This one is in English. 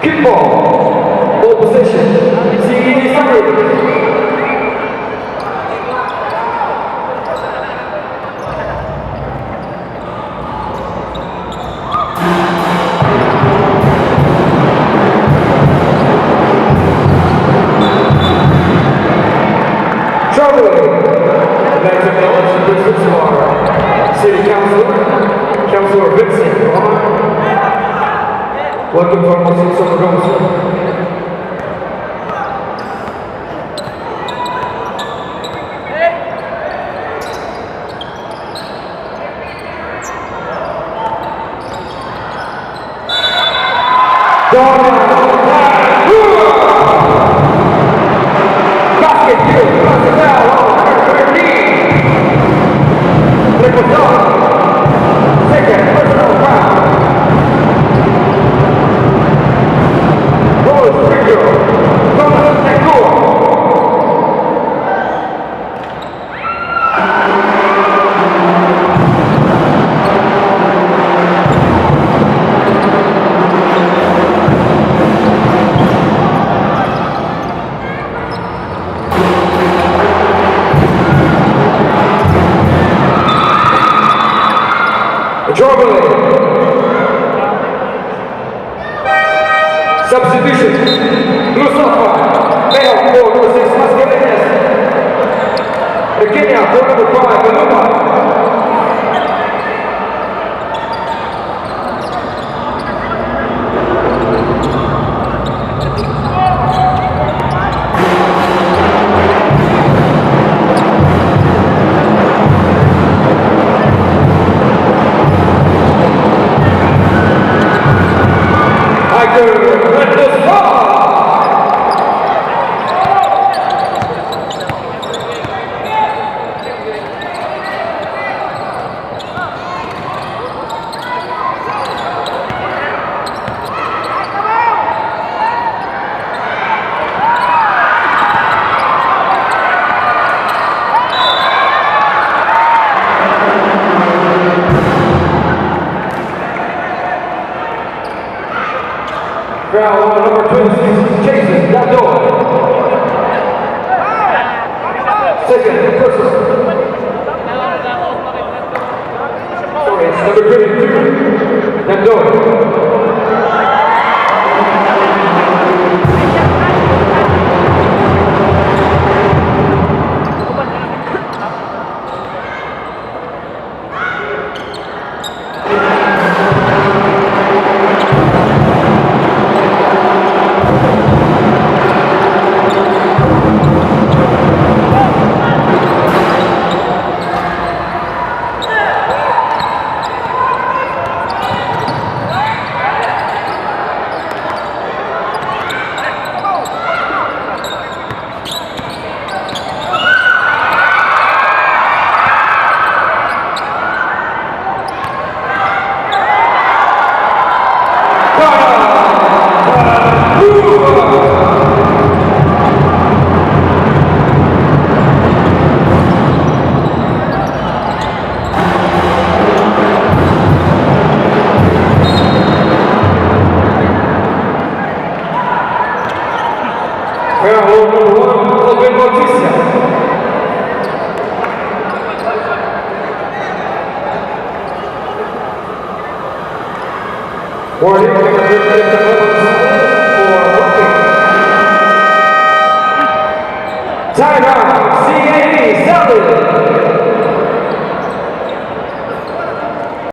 Kickball, ball position, CED separated. Traveling, I'd like to acknowledge the presence of our City Councilor, Councilor Vincent Vaughn. Welcome to our Muslim Summer Gomes. Substitution, Blue Sapphire, male 4 number 6, Mascarenes. Kenya 4 number 5, Kaluma. Ground number 26, Jason Dadoy. Second person. Sorry, it's number 22, Dadoy. Warning,